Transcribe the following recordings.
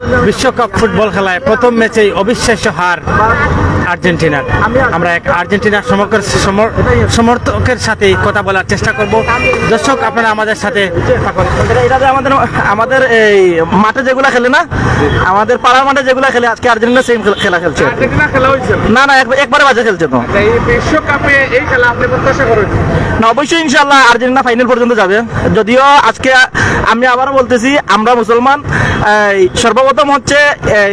বিশ্বকাপ ফুটবল খেলায় প্রথম ম্যাচেই অবিশ্বাস্য হার আর্জেন্টিনার। আমরা এক আর্জেন্টিনার সমর্থকের সাথে কথা বলার চেষ্টা করব। দর্শক, আপনারা আমাদের সাথে এটা যে আমাদের এই মাঠে যেগুলা খেলে না, আমাদের পাড়ার মাঠে যেগুলা খেলে, আজকে আর্জেন্টিনা সেম খেলা খেলছে। না না, একবারে বাজে খেলছে। তো এই বিশ্বকাপে এই খেলা আপনি প্রত্যাশা করেন? না, অবশ্যই ইনশাআল্লাহ আর্জেন্টিনা ফাইনাল পর্যন্ত যাবে। যদিও আজকে আমি আবারও বলতেছি, আমরা মুসলমান, সর্বপ্রথম হচ্ছে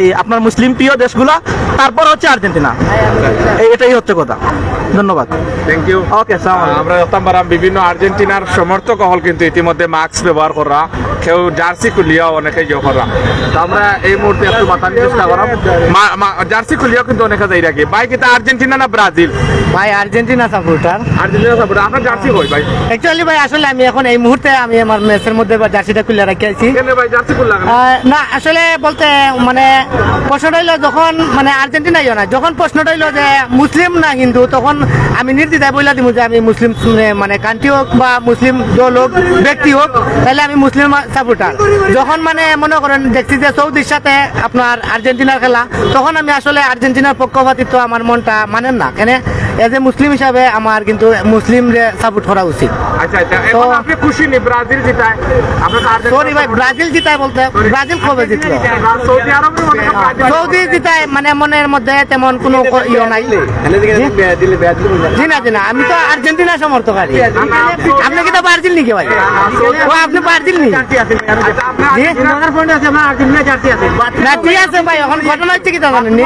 এই আপনার মুসলিম প্রিয় দেশগুলা, তারপর হচ্ছে আর্জেন্টিনা। এটাই হচ্ছে কথা। ধন্যবাদ, থ্যাংক ইউ। ওকে। আমরা দেখতাম পারাম বিভিন্ন আর্জেন্টিনার সমর্থক হল কিন্তু ইতিমধ্যে মাস্ক ব্যবহার করা, কেউ জার্সি খুলিয়াও অনেকে ইয়ে করা। তো আমরা এই মুহূর্তে একটু বাতানোর চেষ্টা করাম। জার্সি খুলিয়াও কিন্তু অনেকে যাই রাখি। ভাই কিন্তু আর্জেন্টিনা না ব্রাজিল? ভাই আর্জেন্টিনা সাপোর্টার। Argentina supporter. আপনার জার্সি কই ভাই? অ্যাকচুয়ালি ভাই আসলে আমি এখন এই মুহূর্তে আমি আমার ম্যাচের মধ্যে জার্সিটা খুলে রাখি আছি। কেন ভাই জার্সি খুললাম? না আসলে বলতে মানে প্রশ্নটা হইলো যখন মানে আর্জেন্টিনাই না, যখন প্রশ্নটা হইলো যে মুসলিম না হিন্দু, তখন আমি নির্দ্বিধায় বলে দিব যে আমি মুসলিম মানে কান্ট্রি হোক বা মুসলিম দল হোক, ব্যক্তি হোক, তাহলে আমি মুসলিম সাপোর্টার। যখন মানে মনে করেন দেখছি যে সৌদির সাথে আপনার আর্জেন্টিনার খেলা, তখন আমি আসলে আর্জেন্টিনার পক্ষপাতিত্ব আমার মনটা মানেন না। কেন এজ এ মুসলিম হিসাবে আমার কিন্তু মুসলিমরে সাপোর্ট করা উচিত। আচ্ছা আচ্ছা, এখন আপনি খুশি নি ব্রাজিল জিতায়? সরি ভাই, ব্রাজিল জিতায় বলতে ব্রাজিল কবে জিতলো? সৌদি আরবে সৌদি জিতায় মানে মনের মধ্যে তেমন কোনো ইয়ে নাই। জি না জি না, আমি তো আর্জেন্টিনা সমর্থকারী। আপনি কি তো ব্রাজিল নাকি ভাই? ও আপনি ব্রাজিল নি? না ঠিক আছে ভাই, এখন ঘটনা হচ্ছে কি তা জানেন নি?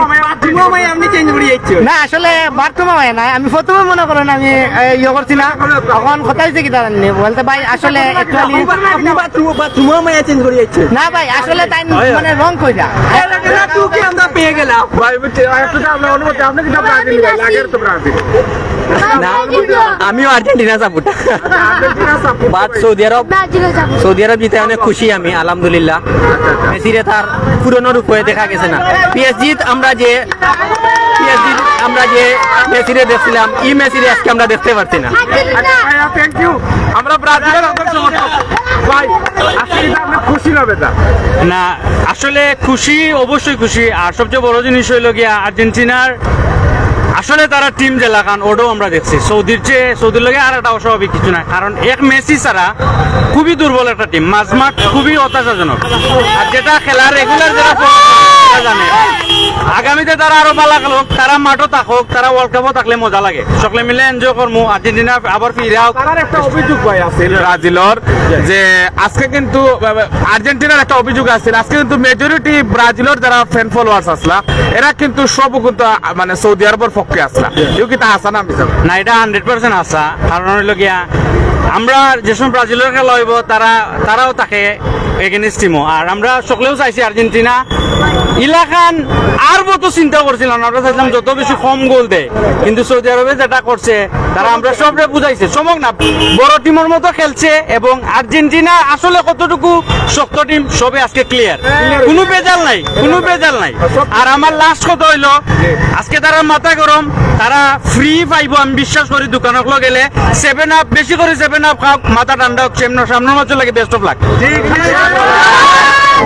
না আসলে বাথরুমে হয় না, আমি প্রথমে মনে করেন আমি ইয়ে করছি না, এখন কথা হচ্ছে কি তা জানেন নি? বলতে ভাই আসলে না ভাই, আসলে তাই মানে রং কইরা পেয়ে গেলাম। ভাই আপনার অনুমতি, আপনি কিন্তু ব্রাজিল লাগের তো ব্রাজিল। আমিও Argentina supporter. Argentina support. But Saudi Arab জিতে অনেক খুশি আমি, আলহামদুলিল্লাহ। মেসিরে তার পুরনো রূপে দেখা গেছে না। পিএসজি আমরা যে মেসিরে দেখছিলাম, ই মেসিরে আজকে আমরা দেখতে পারছি না। Thank you. আমরা ব্রাজিলের সমর্থক ভাই, আজকে আপনি খুশি হবে না? না আসলে খুশি, অবশ্যই খুশি। আর সবচেয়ে বড় জিনিস হইল গিয়া আর্জেন্টিনার আসলে তারা টিম যে লাগান ওটাও আমরা দেখছি। সৌদির লগে আর একটা অস্বাভাবিক কিছু না, কারণ এক মেসি ছাড়া খুবই দুর্বল একটা টিম, মাঝমাঠ খুবই হতাশাজনক। আর যেটা খেলার রেগুলার যারা জানে আগামীতে তারা আরো ভালো খেলুক, তারা মাঠও থাকুক, তারা ওয়ার্ল্ড কাপও থাকলে মজা লাগে, সকলে মিলে এনজয় করবো। আর্জেন্টিনা আবার ফিরে হোক। তার একটা অভিযোগ ভাই আছে ব্রাজিলের, যে আজকে কিন্তু আর্জেন্টিনার একটা অভিযোগ আছে, আজকে কিন্তু মেজরিটি ব্রাজিলের যারা ফ্যান ফলোয়ার্স আসলা, এরা কিন্তু সব কিন্তু মানে সৌদি আরবের পক্ষে আসলা। কেউ কি তা আসা না? না, এটা 100% আসা। কারণ হইল গিয়া আমরা যে সময় ব্রাজিলের খেলা হইব তারাও তাকে এগেনিস্ট টিমও, আর আমরা সকলেও চাইছি আর্জেন্টিনা ইলাকান আর মতো চিন্তা করছিলাম। আমরা চাইছিলাম যত বেশি কম গোল দেয়, কিন্তু সৌদি আরবে যেটা করছে তারা আমরা সবরে বুঝাইছে চমক না, বড় টিমের মতো খেলছে। এবং আর্জেন্টিনা আসলে কতটুকু শক্ত টিম সবে আজকে ক্লিয়ার, কোনো বেজাল নাই। আর আমার লাস্ট কথা হইলো, আজকে তারা মাথা গরম, তারা ফ্রি পাইব আমি বিশ্বাস করি। দোকানত গেলে 7 আপ বেশি করে 7 আপ খাও, মাথা ঠান্ডা হোক, সামনের মাত্র লাগে। Best of luck.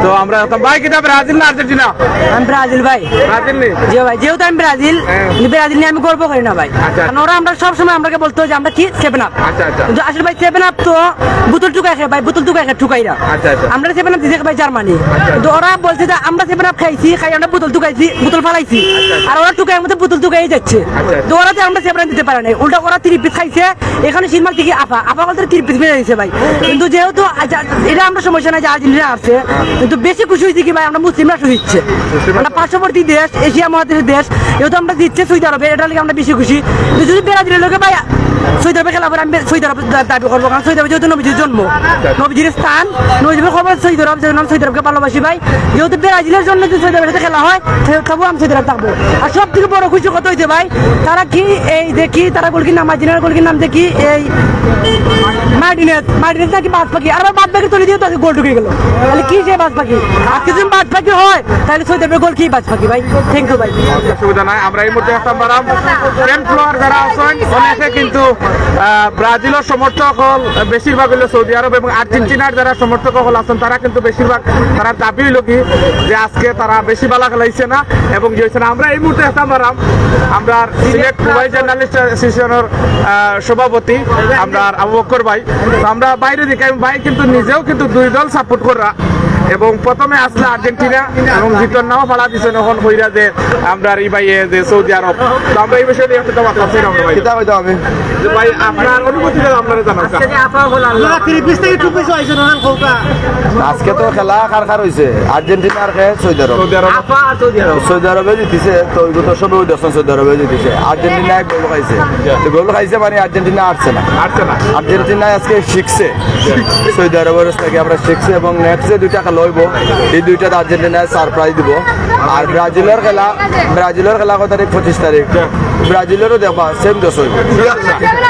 তো আমরা ভাই কিনা ব্রাজিল না আর্জেন্টিনা? আমি ব্রাজিল ভাই। ব্রাজিল নেই জি ভাই, যেহেতু আমি ব্রাজিল নিয়ে আমি গর্ব করি না ভাই। কারণ ওরা আমরা সবসময় আমাকে বলতো যে আমরা কি 7 আপ। আচ্ছা আচ্ছা কিন্তু আসলে ভাই 7 আপ তো বোতল টুকাই খাই ভাই, বোতল টুকাই খাই ঠুকাইরা। আচ্ছা আচ্ছা আমরা 7 আপ দিতে ভাই জার্মানি, কিন্তু ওরা বলছে যে আমরা 7 আপ খাইছি, আমরা বোতল টুকাইছি, বোতল ফালাইছি, আর ওরা টুকাই মধ্যে বোতল টুকাই যাচ্ছে। তো ওরা যে আমরা 7 আপ দিতে পারে না, উল্টা ওরা 3 পিস খাইছে। এখানে সিনেমার থেকে আপা বলতে 3 পিস মেরে দিয়েছে ভাই। কিন্তু যেহেতু এটা আমরা সমস্যা নাই যে আর্জেন্টিনা আসছে, কিন্তু বেশি খুশি হয়েছি কি ভাই আমরা মুসলিমরা খুশি হচ্ছে। আমরা পার্শ্ববর্তী দেশ, এশিয়া মহাদেশের দেশ, যেহেতু আমরা দিচ্ছে সৌদি আরবে, এটা লাগে আমরা বেশি খুশি। যদি ব্রাজিলের লোকে ভাই সৌদি আরবে খেলা পরে আমি সৌদি আরব দাবি করবো, কারণ সৌদি আরবে যেহেতু নবীজির জন্ম, নবীজির স্থান, নবীজির খবর সৌদি আরব, যেহেতু আমি সৌদি আরবকে ভালোবাসি ভাই। যেহেতু ব্রাজিলের জন্য যদি সৌদি আরবের সাথে খেলা হয়, তবুও আমি সৌদি আরব থাকবো। আর সব থেকে বড় খুশি কত হয়েছে ভাই, তারা কি এই দেখি তারা গোলকির নাম, আর্জেন্টিনার গোলকির নাম দেখি এই মার্টিনেজ নাকি বাদ পাখি আর বাদ পাখি তুলে দিয়ে তাদের গোল ঢুকে গেল তাহলে কি যে বাদ পাখি আজকে যদি বাদ পাখি হয় তাহলে সৌদি আরবের গোল কি বাদ পাখি ভাই থ্যাংক ইউ ভাই অসুবিধা নাই আমরা এই মুহূর্তে একটা বারাম ফ্রেন্ড ফ্লোয়ার যারা আছেন অনেকে কিন্তু ব্রাজিলের সমর্থক হল বেশিরভাগ হলো সৌদি আরব এবং আর্জেন্টিনার যারা সমর্থক হল আছেন তারা কিন্তু বেশিরভাগ তারা দাবি হইল কি যে আজকে তারা বেশি বালা খেলাইছে না এবং যে হয়েছে না আমরা এই মুহূর্তে একটা বারাম আমরা সিলেট মোবাইল জার্নালিস্ট অ্যাসোসিয়েশনের সভাপতি আমরা আবু বকর ভাই তো আমরা বাইরে দিকে ভাই কিন্তু নিজেও কিন্তু দুই দল সাপোর্ট করা এবং প্রথমে আসলে আর্জেন্টিনা এবং জিতন নাও ফাড়া দিছে এখন কইরা যে আমরা এই ভাই যে সৌদি আরব তো আমরা এই বিষয়ে একটু কথা বলছি আমরা ভাই কিতা কইতাম আমি যে ভাই আপনার অনুভূতিটা আপনারা জানান আজকে তো খেলা কার হইছে আর্জেন্টিনার খে সৌদি আরব সৌদি আরবে জিতিছে তো ওই তো সব দেখছেন সৌদি আরবে জিতিছে আর্জেন্টিনা গোল খাইছে তো গোল খাইছে মানে আর্জেন্টিনা আসছে না আর্জেন্টিনা আজকে শিখছে সৌদি আরবের থেকে আমরা শিখছে এবং নেক্সট যে দুইটা খেলা হইব এই দুইটাতে আর্জেন্টিনা সারপ্রাইজ দিব আর ব্রাজিলের খেলা কত তারিখ 25 তারিখ ব্রাজিলেরও দেখবা সেম দোষ হইব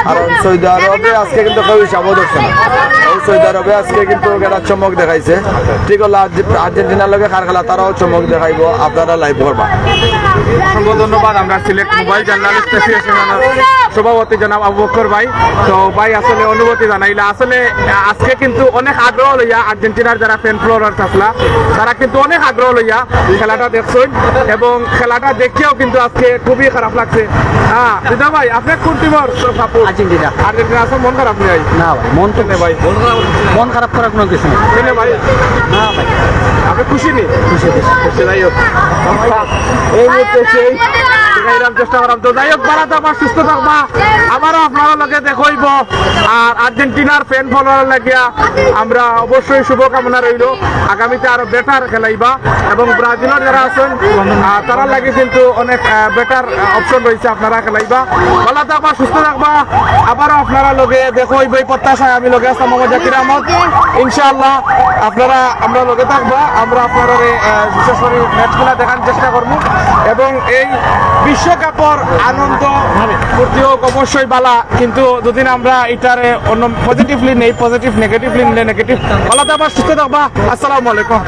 কারণ সৌদি আরবে আজকে কিন্তু কেউ হিসাবও ধরছে না সৌদি আরবে আজকে কিন্তু একটা চমক দেখাইছে ঠিক হলো আর্জেন্টিনার লগে কার খেলা তারাও চমক দেখাইব আপনারা লাইভ করবা অসংখ্য ধন্যবাদ আমরা সিলেট মোবাইল জার্নালিস্ট অ্যাসোসিয়েশনের সভাপতি জনাব আবু বকর ভাই তো ভাই আসলে অনুভূতি জানাইলা আসলে আজকে কিন্তু অনেক আগ্রহ লইয়া আর্জেন্টিনার যারা ফ্যান ফলোয়ার থাকলা তারা কিন্তু অনেক আগ্রহ লইয়া খেলাটা দেখছেন এবং খেলাটা দেখেও কিন্তু আজকে খুবই খারাপ লাগছে হ্যাঁ দিদা ভাই আপনি কোন টিমের সাপোর্ট আর্জেন্টিনা আর্জেন্টিনা আসলে মন খারাপ নেই না ভাই মন তো কেনে ভাই মন খারাপ করার কোনো কিছু নেই কেনে ভাই না ভাই আপনি খুশি নি খুশি যাই হোক এই মুহূর্তে সেই দেখাইলাম চেষ্টা করাম তো যাই হোক বারা আমার সুস্থ থাকবা আবারও আপনারা লগে দেখইব আর আর্জেন্টিনার ফ্যান ফলোয়ার লাগিয়া আমরা অবশ্যই শুভকামনা রইল আগামীতে আরো বেটার খেলাইবা এবং ব্রাজিলের যারা আছেন তারা লাগে কিন্তু অনেক বেটার অপশন রয়েছে আপনারা খেলাইবা ভালো থাকবা সুস্থ থাকবা আবারও আপনারা লগে দেখইব এই প্রত্যাশায় আমি লগে আসলাম মোহাম্মদ জাকির আহমদ ইনশাআল্লাহ আপনারা আমরা লগে থাকবা আমরা আপনারা বিশেষ করে ম্যাচগুলা দেখার চেষ্টা করবো এবং এই বিশ্বকাপের আনন্দ ফুর্তি হোক অবশ্যই বালা কিন্তু দুদিন আমরা এটারে অন্য পজিটিভলি নেই পজিটিভ নেগেটিভলি নিলে নেগেটিভ ভালো থাকবা সুস্থ থাকবা আসসালামু আলাইকুম